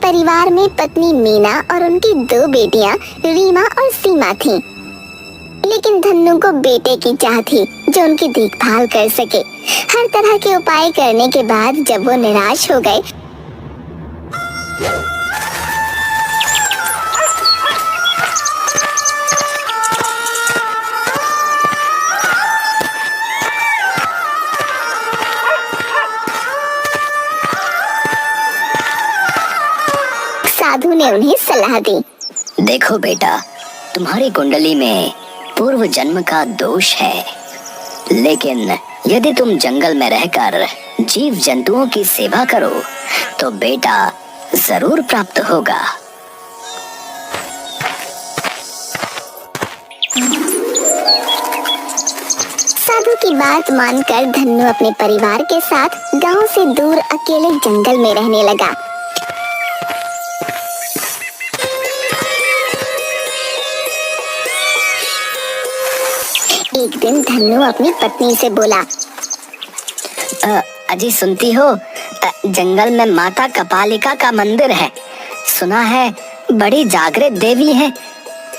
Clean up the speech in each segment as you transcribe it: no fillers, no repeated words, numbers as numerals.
परिवार में पत्नी मीना और उनकी 2 बेटियां रीमा और सीमा थीं। लेकिन धन्नु को बेटे की चाह थी जो उनकी देखभाल कर सके। हर तरह के उपाय करने के बाद जब वो निराश हो गए, साधु ने उन्हें सलाह दी। देखो बेटा, तुम्हारी कुंडली में पूर्व जन्म का दोष है, लेकिन यदि तुम जंगल में रहकर जीव जंतुओं की सेवा करो तो बेटा जरूर प्राप्त होगा। साधु की बात मानकर धन्नु अपने परिवार के साथ गांव से दूर अकेले जंगल में रहने लगा। एक दिन धन्नु अपनी पत्नी से बोला, अजी सुनती हो, जंगल में माता कपालिका का मंदिर है। सुना है बड़ी जागृत देवी है।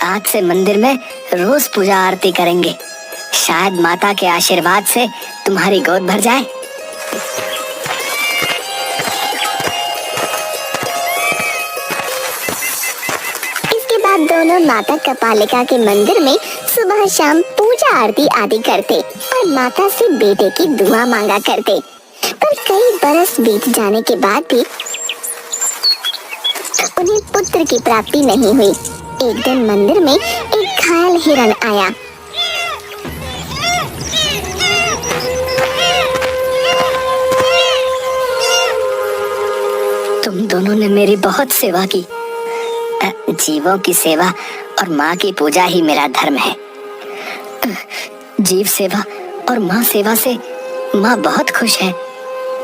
आज से मंदिर में रोज पूजा आरती करेंगे। शायद माता के आशीर्वाद से तुम्हारी गोद भर जाए। इसके बाद दोनों माता कपालिका के मंदिर में सुबह शाम पूजा आरती आदि करते और माता से बेटे की दुआ मांगा करते। पर कई बरस बीत जाने के बाद भी उन्हें पुत्र की प्राप्ति नहीं हुई। एक दिन मंदिर में एक घायल हिरण आया। तुम दोनों ने मेरी बहुत सेवा की। जीवों की सेवा और माँ की पूजा ही मेरा धर्म है। जीव सेवा और माँ सेवा से माँ बहुत खुश है।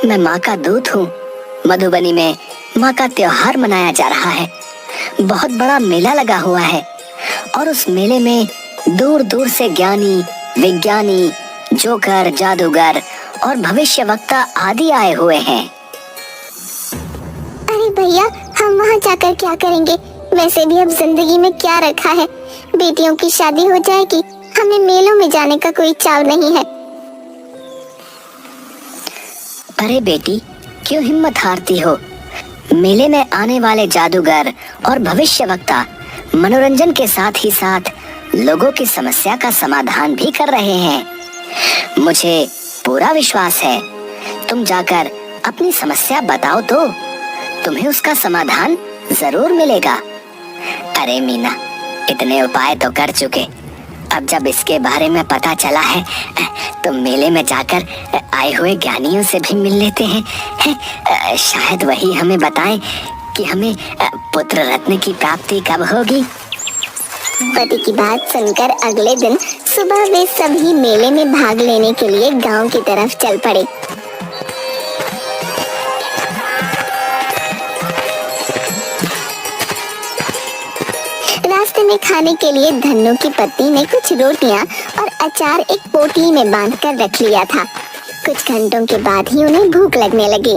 मैं माँ का दूत हूँ। मधुबनी में माँ का त्योहार मनाया जा रहा है। बहुत बड़ा मेला लगा हुआ है और उस मेले में दूर दूर से ज्ञानी, विज्ञानी, जोकर, जादूगर और भविष्यवक्ता आदि आए हुए हैं। अरे भैया, हम वहाँ जाकर क्या करेंगे? वैसे भी अब जिंदगी में क्या रखा है? बेटियों की शादी हो जाएगी, हमें मेलों में जाने का कोई चाव नहीं है। अरे बेटी, क्यों हिम्मत हारती हो? मेले में आने वाले जादूगर और भविष्यवक्ता मनोरंजन के साथ ही साथ लोगों की समस्या का समाधान भी कर रहे हैं। मुझे पूरा विश्वास है। तुम जाकर अपनी समस्या बताओ तो तुम्हें उसका समाधान जरूर मिलेगा। अरे मीना, इतने उपाय तो कर चुके। अब जब इसके बारे में पता चला है तो मेले में जाकर आए हुए ज्ञानियों से भी मिल लेते हैं। शायद वही हमें बताएं कि हमें पुत्र रत्न की प्राप्ति कब होगी। पति की बात सुनकर अगले दिन सुबह वे सभी मेले में भाग लेने के लिए गांव की तरफ चल पड़े। रास्ते में खाने के लिए धन्नु की पत्नी ने कुछ रोटियां और अचार एक पोटली में बांधकर रख लिया था। कुछ घंटों के बाद ही उन्हें भूख लगने लगी।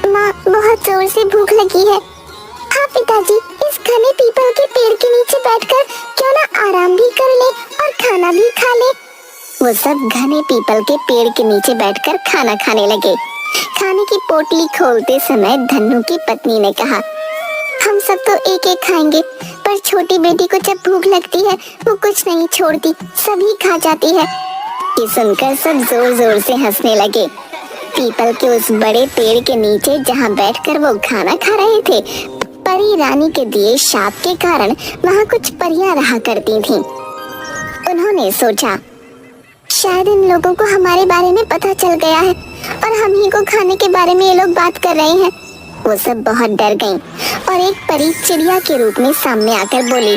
माँ, बहुत जोर से भूख लगी है। हाँ पिताजी, इस घने पीपल के पेड़ के नीचे बैठकर क्यों ना आराम भी कर ले और खाना भी खा ले। वो सब घने पीपल के पेड़ के नीचे बैठकर खाना खाने लगे। खाने की पोटली खोलते समय धन्नु की पत्नी ने कहा, हम सब तो एक एक खाएंगे, पर छोटी बेटी को जब भूख लगती है वो कुछ नहीं छोड़ती, सभी खा जाती है। ये सुनकर सब जोर जोर से हंसने लगे। पीपल के उस बड़े पेड़ के नीचे जहाँ बैठकर वो खाना खा रहे थे, परी रानी के दिए शाप के कारण वहाँ कुछ परियां रहा करती थीं। उन्होंने सोचा, शायद इन लोगों को हमारे बारे में पता चल गया है और हम ही को खाने के बारे में ये लोग बात कर रहे हैं। वो सब बहुत डर गईं और एक परी चिड़िया के रूप में सामने आकर बोली,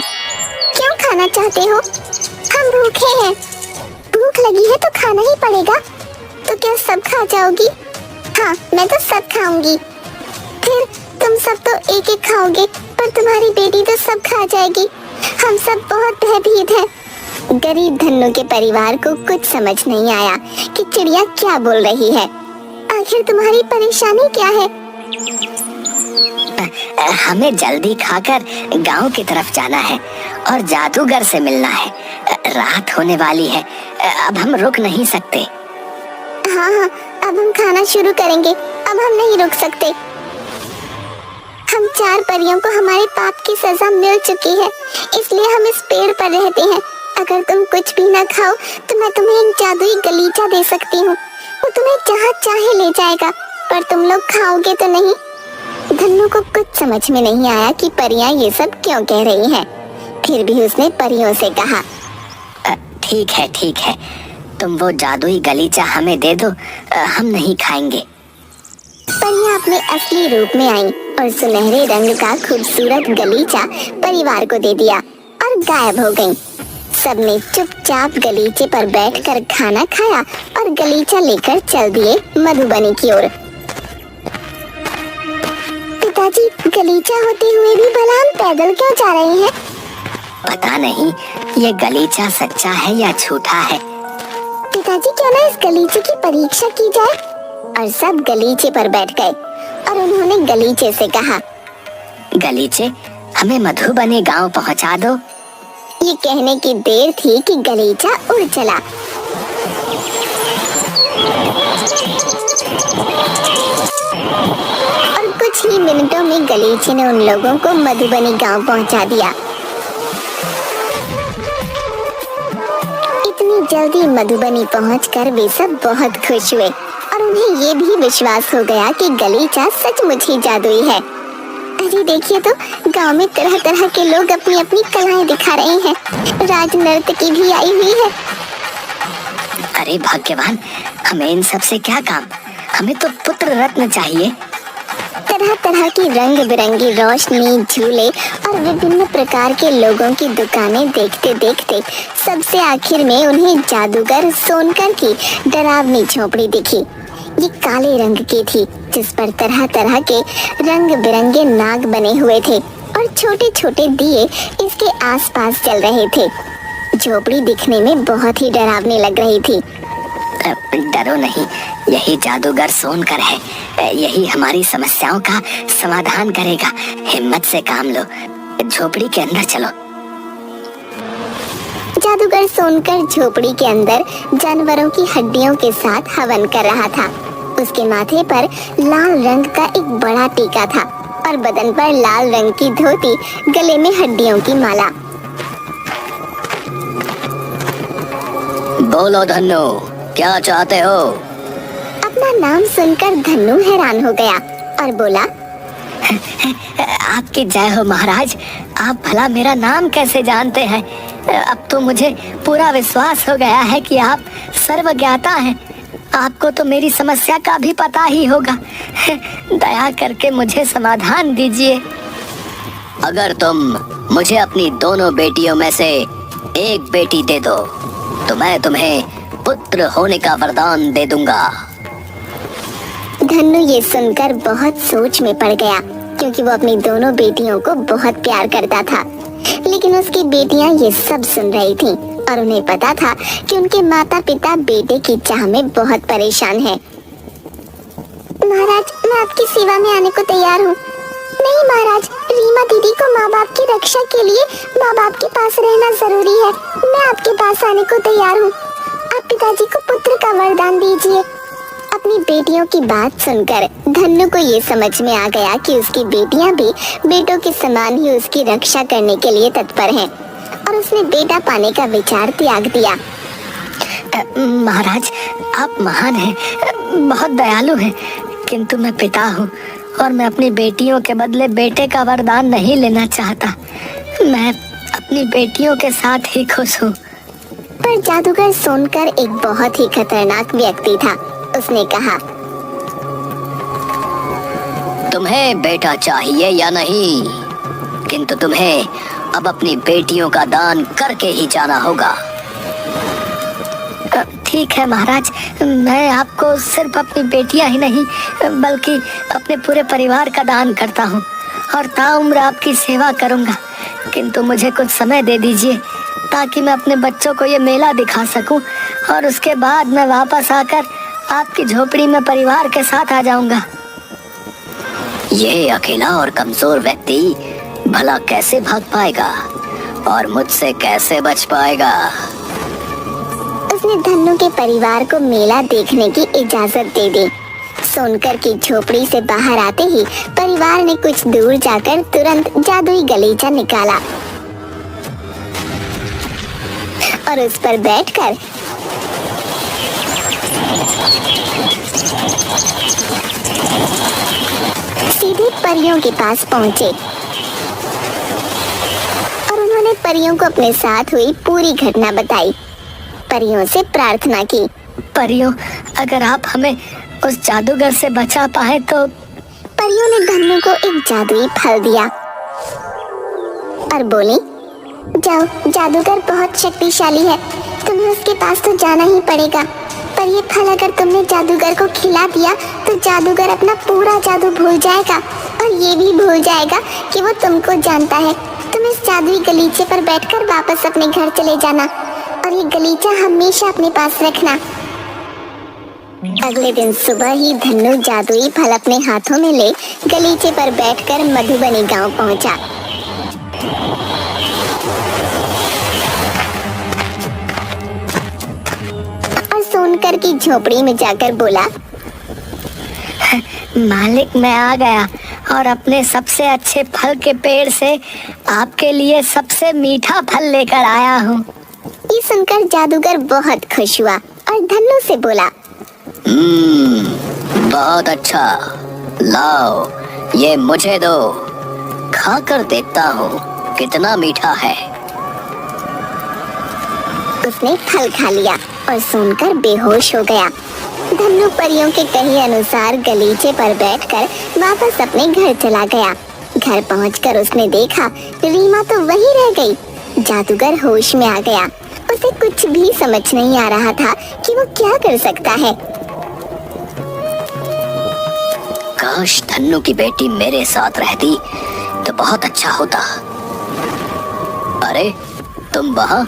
क्यों खाना चाहते हो? हम भूखे हैं। भूख लगी है तो खाना ही पड़ेगा। तो क्या सब खा जाओगी? हाँ, मैं तो सब खाऊंगी। फिर तुम सब तो एक एक खाओगे, पर तुम्हारी बेटी तो सब खा जाएगी। हम सब बहुत भयभीत हैं। गरीब धन्नु के परिवार को कुछ समझ नहीं आया कि चिड़िया क्या बोल रही है। आखिर तुम्हारी परेशानी क्या है? हमें जल्दी खाकर गांव की तरफ जाना है और जादूगर से मिलना है। रात होने वाली है, अब हम रुक नहीं सकते। हाँ हाँ, अब हम खाना शुरू करेंगे, अब हम नहीं रुक सकते। हम 4 परियों को हमारे पाप की सजा मिल चुकी है, इसलिए हम इस पेड़ पर रहते हैं। अगर तुम कुछ भी ना खाओ तो मैं तुम्हें एक जादुई गलीचा दे सकती हूँ। वो तुम्हें जहाँ चाहे ले जाएगा, पर तुम लोग खाओगे तो नहीं। धन्नु को कुछ समझ में नहीं आया कि परियां ये सब क्यों कह रही हैं। फिर भी उसने परियों से कहा, ठीक है, तुम वो जादुई गलीचा हमें दे दो, हम नहीं खाएंगे। परियां अपने असली रूप में आईं और सुनहरे रंग का खूबसूरत गलीचा परिवार को दे दिया और गायब हो गईं। सबने चुपचाप गलीचे पर बैठकर खाना खाया और गलीचा लेकर चल दिए मधुबनी की ओर। पिताजी, गलीचा होते हुए भी भला हम पैदल क्यों जा रहे हैं? पता नहीं ये गलीचा सच्चा है या झूठा है। पिताजी, क्यों ना इस गलीचे की परीक्षा की जाए? और सब गलीचे पर बैठ गए और उन्होंने गलीचे से कहा, गलीचे, हमें मधुबनी गांव पहुंचा दो। ये कहने की देर थी कि गलीचा उड़ चला। और कुछ ही मिनटों में गलीचे ने उन लोगों को मधुबनी गांव पहुंचा दिया। इतनी जल्दी मधुबनी पहुंचकर वे सब बहुत खुश हुए और उन्हें ये भी विश्वास हो गया कि गलीचा सचमुच ही जादुई है। अरे देखिए तो, गांव में तरह तरह के लोग अपनी अपनी कलाएं दिखा रहे हैं। राज नर्तकी भी आई हुई है। अरे भाग्यवान, हमें इन सब से क्या काम, हमें तो पुत्र रत्न चाहिए। तरह तरह की रंग बिरंगी रोशनी, झूले और विभिन्न प्रकार के लोगों की दुकानें देखते देखते सबसे आखिर में उन्हें जादूगर सोनकर की डरावनी झोपड़ी दिखी। ये काले रंग की थी, जिस पर तरह तरह के रंग बिरंगे नाग बने हुए थे और छोटे छोटे दिए इसके आसपास जल रहे थे। झोपड़ी दिखने में बहुत ही डरावनी लग रही थी। डरो नहीं, यही जादूगर सोनकर है, यही हमारी समस्याओं का समाधान करेगा। हिम्मत से काम लो, झोपड़ी के अंदर चलो। जादूगर सोनकर झोपड़ी के अंदर जानवरों की हड्डियों के साथ हवन कर रहा था। उसके माथे पर लाल रंग का एक बड़ा टीका था और बदन पर लाल रंग की धोती, गले में हड्डियों की माला। बोलो धन्नु, क्या चाहते हो? अपना नाम सुनकर धन्नु हैरान हो गया और बोला, आपकी जय हो महाराज, आप भला मेरा नाम कैसे जानते हैं? अब तो मुझे पूरा विश्वास हो गया है कि आप सर्वज्ञाता हैं। आपको तो मेरी समस्या का भी पता ही होगा। दया करके मुझे समाधान दीजिए। अगर तुम मुझे अपनी दोनों बेटियों में से एक बेटी दे दो तो मैं तुम्हें पुत्र होने का वरदान दे दूंगा। धन्नु ये सुनकर बहुत सोच में पड़ गया, क्योंकि वो अपनी दोनों बेटियों को बहुत प्यार करता था। लेकिन उसकी बेटियां ये सब सुन रही थीं और उन्हें पता था कि उनके माता पिता बेटे की चाह में बहुत परेशान हैं। महाराज, मैं आपकी सेवा में आने को तैयार हूँ। नहीं महाराज, रीमा दीदी को माँ बाप की रक्षा के लिए माँ बाप के पास रहना जरूरी है। मैं आपके पास आने को तैयार हूँ। आप पिताजी को पुत्र का वरदान दीजिए। अपनी बेटियों की बात सुनकर धन्नु को ये समझ में आ गया कि उसकी बेटियां भी बेटों के समान ही उसकी रक्षा करने के लिए तत्पर हैं और उसने बेटा पाने का विचार त्याग दिया। महाराज, आप महान हैं, बहुत दयालु हैं, किंतु मैं पिता हूँ और मैं अपनी बेटियों के बदले बेटे का वरदान नहीं लेना चाहता। मैं अपनी बेटियों के साथ ही खुश हूँ। पर जादूगर सोनकर एक बहुत ही खतरनाक व्यक्ति था। उसने कहा, तुम्हें बेटा चाहिए या नहीं, किंतु तुम्हें अब अपनी बेटियों का दान करके ही जाना होगा। ठीक है महाराज, मैं आपको सिर्फ अपनी बेटियां ही नहीं बल्कि अपने पूरे परिवार का दान करता हूँ और ताउम्र आपकी सेवा करूँगा। किंतु मुझे कुछ समय दे दीजिए ताकि मैं अपने बच्चों को ये मेला दिखा सकूं और उसके बाद मैं वापस आकर आपकी झोपड़ी में परिवार के साथ आ जाऊंगा। ये अकेला और कमजोर व्यक्ति भला कैसे भाग पाएगा और मुझसे कैसे बच पाएगा? उसने धन्नु के परिवार को मेला देखने की इजाजत दे दी। सोनकर की झोपड़ी से बाहर आते ही परिवार ने कुछ दूर जाकर तुरंत जादुई गलीचा निकाला और उस पर बैठकर सीधे परियों के पास पहुंचे और उन्होंने परियों को अपने साथ हुई पूरी घटना बताई। परियों से प्रार्थना की, परियों, अगर आप हमें उस जादूगर से बचा पाए तो। परियों ने धन्नु को एक जादुई फल दिया और बोली, जाओ, जादूगर बहुत शक्तिशाली है, तुम्हें उसके पास तो जाना ही पड़ेगा। पर ये फल अगर तुमने जादूगर को खिला दिया तो जादूगर अपना पूरा जादू भूल जाएगा और ये भी भूल जाएगा कि वो तुमको जानता है। तुम इस जादुई गलीचे पर बैठकर वापस अपने घर चले जाना और ये गलीचा हमेशा अपने पास रखना। अगले दिन सुबह ही धन्नु जादुई फल अपने हाथों में ले गलीचे पर बैठकर मधुबनी गांव पहुंचा। और सोनकर की झोपड़ी में जाकर बोला, मालिक, मैं आ गया और अपने सबसे अच्छे फल के पेड़ से आपके लिए सबसे मीठा फल लेकर आया हूँ। ये सुनकर जादूगर बहुत खुश हुआ और धन्नु से बोला, बहुत अच्छा, लाओ ये मुझे दो, खाकर देखता हूँ कितना मीठा है। उसने फल खा लिया और सुनकर बेहोश हो गया। धन्नु परियों के कहे अनुसार गलीचे पर बैठकर वापस अपने घर चला गया। घर पहुंचकर उसने देखा रीमा तो वहीं रह गई। जादूगर होश में आ गया। उसे कुछ भी समझ नहीं आ रहा था कि वो क्या कर सकता है। काश धन्नु की बेटी मेरे साथ रहती तो बहुत अच्छा होता। अरे तुम वहाँ?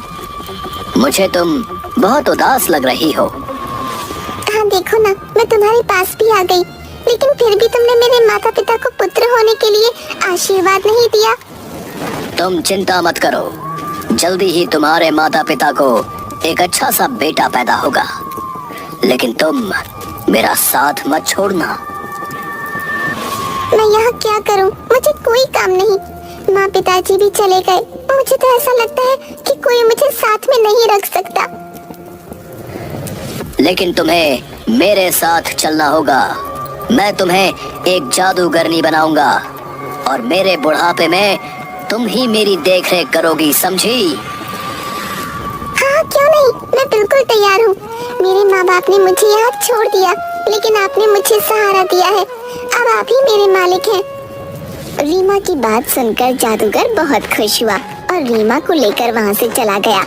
मुझे तुम बहुत उदास लग रही हो। हाँ देखो ना, मैं तुम्हारे पास भी आ गई, लेकिन फिर भी तुमने मेरे माता पिता को पुत्र होने के लिए आशीर्वाद नहीं दिया। तुम चिंता मत करो, जल्दी ही तुम्हारे माता पिता को एक अच्छा सा बेटा पैदा होगा, लेकिन तुम मेरा साथ मत छोड़ना। मैं यहाँ क्या करूँ? मुझे कोई काम नहीं। माँ पिताजी भी चले गए। मुझे तो ऐसा लगता है कि कोई मुझे साथ में नहीं रख सकता। लेकिन तुम्हें मेरे साथ चलना होगा। मैं तुम्हें एक जादूगरनी बनाऊंगा और मेरे बुढ़ापे में तुम ही मेरी देखरेख करोगी, समझी? हाँ, क्यों नहीं, मैं बिल्कुल तैयार हूँ। मेरे माँ बाप ने मुझे यहाँ छोड़ दिया, लेकिन आपने मुझे सहारा दिया है। अब आप ही मेरे मालिक हैं। रीमा की बात सुनकर जादूगर बहुत खुश हुआ और रीमा को लेकर वहाँ से चला गया।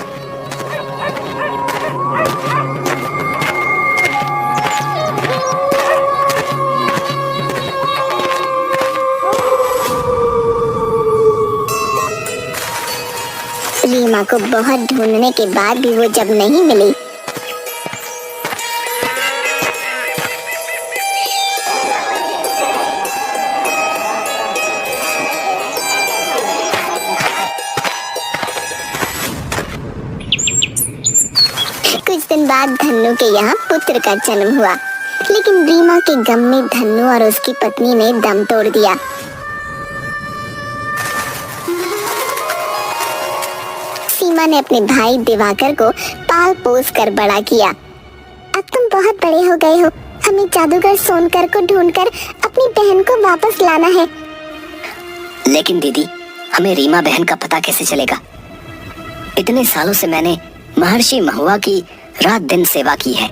रीमा को बहुत ढूंढने के बाद भी वो जब नहीं मिली, कुछ दिन बाद धन्नु के यहाँ पुत्र का जन्म हुआ, लेकिन रीमा के गम में धन्नु और उसकी पत्नी ने दम तोड़ दिया। सीमा ने अपने भाई दिवाकर को पाल पोस कर बड़ा किया। अब तुम बहुत बड़े हो गए हो, हमें जादूगर सोनकर को ढूंढकर अपनी बहन को वापस लाना है। लेकिन दीदी, हमें रीमा बहन का पता कैसे चलेगा? इतने सालों से मैंने महर्षि महुआ की रात दिन सेवा की है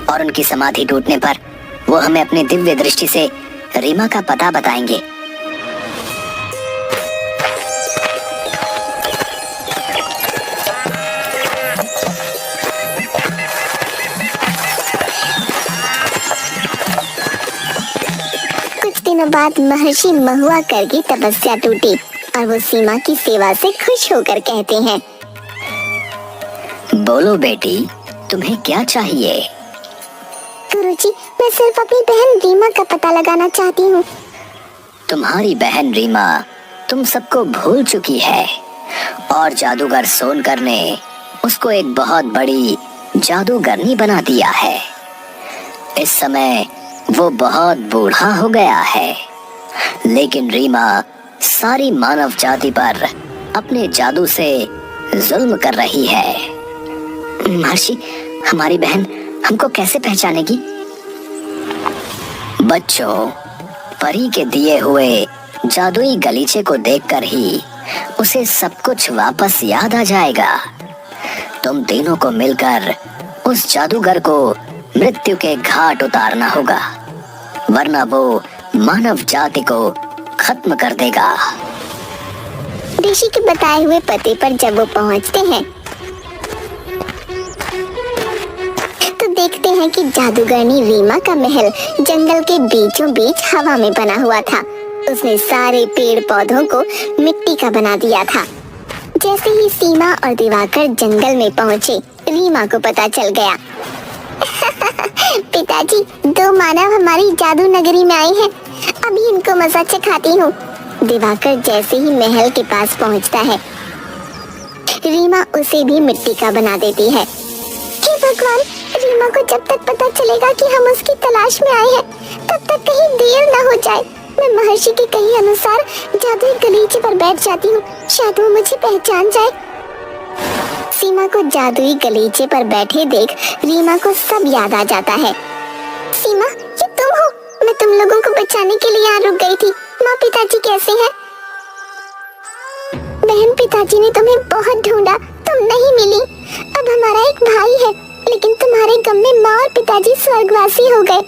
और उनकी समाधि टूटने पर वो हमें अपनी दिव्य दृष्टि से रीमा का पता बताएंगे। कुछ दिनों बाद महर्षि महुआ कर की तपस्या टूटी और वो सीमा की सेवा से खुश होकर कहते हैं, बोलो बेटी, तुम्हें क्या चाहिए? गुरुजी, मैं सिर्फ अपनी बहन रीमा का पता लगाना चाहती हूँ। तुम्हारी बहन रीमा तुम सबको भूल चुकी है और जादूगर सोनकर ने उसको एक बहुत बड़ी जादूगरनी बना दिया है। इस समय वो बहुत बूढ़ा हो गया है, लेकिन रीमा सारी मानव जाति पर अपने जादू से जुल्म कर रही है। महर्षि, हमारी बहन हमको कैसे पहचानेगी? बच्चों, परी के दिए हुए जादुई गलीचे को देखकर ही उसे सब कुछ वापस याद आ जाएगा। तुम तीनों को मिलकर उस जादूगर को मृत्यु के घाट उतारना होगा, वरना वो मानव जाति को खत्म कर देगा। ऋषि के बताए हुए पते पर जब वो पहुंचते हैं तो देखते हैं कि जादूगरनी रीमा का महल जंगल के बीचों बीच हवा में बना हुआ था। उसने सारे पेड़ पौधों को मिट्टी का बना दिया था। जैसे ही सीमा और दिवाकर जंगल में पहुंचे, रीमा को पता चल गया। पिताजी, 2 मानव हमारी जादू नगरी में आए हैं, अभी इनको मजा चखाती हूँ। दिवाकर जैसे ही महल के पास पहुंचता है, रीमा उसे भी मिट्टी का बना देती है। हे भगवान, रीमा को जब तक पता चलेगा कि हम उसकी तलाश में आए हैं, तब तक कहीं देर न हो जाए। मैं महर्षि के कहे अनुसार जादुई गलीचे पर बैठ जाती हूँ, शायद वो मुझे पहचान जाए। सीमा को जादुई गलीचे पर बैठे देख रीमा को सब याद आ जाता है। सीमा, ये तुम हो? मैं तुम लोगों को बचाने के लिए यहाँ रुक गई थी। माँ, पिताजी कैसे हैं? बहन, पिताजी ने तुम्हें बहुत ढूंढा, तुम नहीं मिली। अब हमारा एक भाई है, लेकिन तुम्हारे गम में माँ और पिताजी स्वर्गवासी हो गए।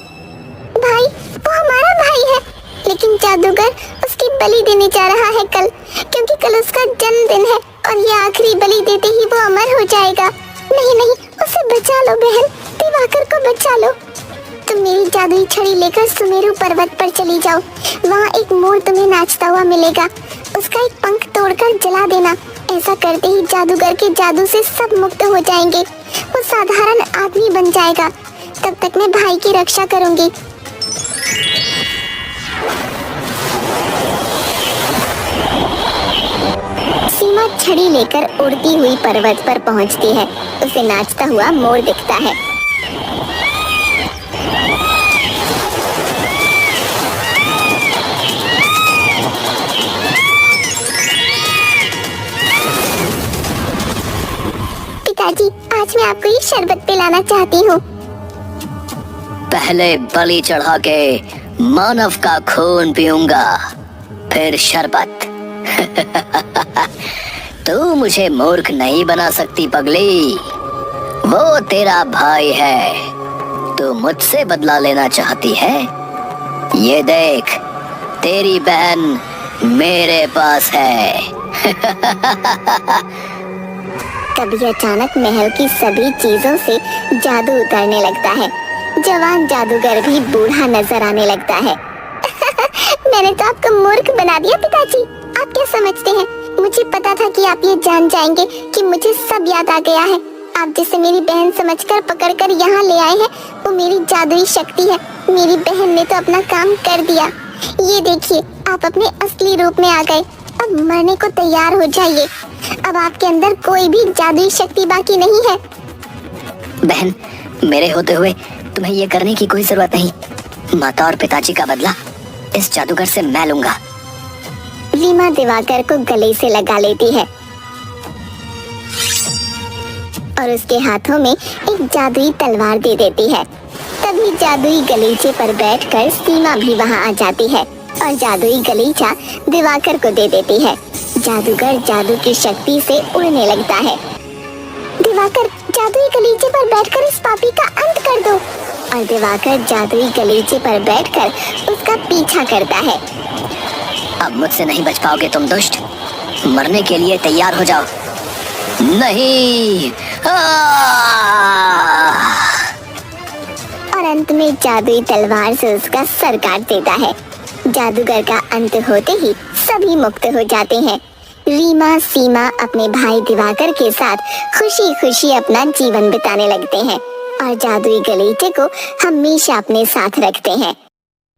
भाई? वो हमारा भाई है, लेकिन जादूगर उसकी बलि देने जा रहा है कल, क्योंकि कल उसका जन्मदिन है और ये आखिरी बलि देते ही वो अमर हो जाएगा। नहीं नहीं, उसे बचा लो बहन, दिवाकर को बचा लो। तुम मेरी जादुई छड़ी लेकर सुमेरु पर्वत पर चली जाओ, वहाँ एक मोर तुम्हें नाचता हुआ मिलेगा, उसका एक पंख तोड़कर जला देना। ऐसा करते ही जादूगर के जादू से सब मुक्त हो जाएंगे, वो साधारण आदमी बन जाएगा। तब तक मैं भाई की रक्षा करूंगी। सीमा छड़ी लेकर उड़ती हुई पर्वत पर पहुंचती है। उसे नाचता हुआ मोर दिखता है। पिताजी, आज मैं आपको ये शरबत पिलाना चाहती हूँ। पहले बलि चढ़ा के मानव का खून पीऊंगा, फिर शरबत। तू मुझे मूर्ख नहीं बना सकती पगली, वो तेरा भाई है। तू मुझसे बदला लेना चाहती है? ये देख, तेरी बहन मेरे पास है। तभी अचानक महल की सभी चीजों से जादू उतरने लगता है। जवान जादूगर भी बूढ़ा नजर आने लगता है। मैंने तो आपको मूर्ख बना दिया पिताजी। आप क्या समझते हैं? मुझे पता था कि आप ये जान जाएंगे कि मुझे सब याद आ गया है। आप जिसे मेरी बहन समझकर पकड़कर यहाँ ले आए हैं, वो मेरी जादुई शक्ति है। मेरी बहन ने तो अपना काम कर दिया। ये देखिए, आप अपने असली रूप में आ गए। अब मरने को तैयार हो जाइए। अब आपके अंदर कोई भी जादुई शक्ति बाकी नहीं है। बहन, मेरे होते हुए तुम्हें ये करने की कोई जरूरत नहीं। माता और पिताजी का बदला इस जादूगर से मैं लूंगा। रीमा दिवाकर को गले से लगा लेती है और उसके हाथों में एक जादुई तलवार दे देती है। तभी जादुई गलीचे पर बैठकर सीमा भी वहां आ जाती है और जादुई गलीचा दिवाकर को दे देती है। जादूगर जादू की शक्ति से उड़ने लगता है। दिवाकर, जादुई गलीचे पर बैठकर इस पापी का अंत कर दो। और दिवाकर जादुई गलीचे पर बैठकर उसका पीछा करता है। अब मुझसे नहीं बच पाओगे तुम दुष्ट, मरने के लिए तैयार हो जाओ। नहीं। और अंत में जादुई तलवार से उसका सर काट देता है। जादूगर का अंत होते ही सभी मुक्त हो जाते हैं। रीमा, सीमा अपने भाई दिवाकर के साथ खुशी खुशी अपना जीवन बिताने लगते हैं और जादुई गलीचे को हमेशा अपने साथ रखते हैं।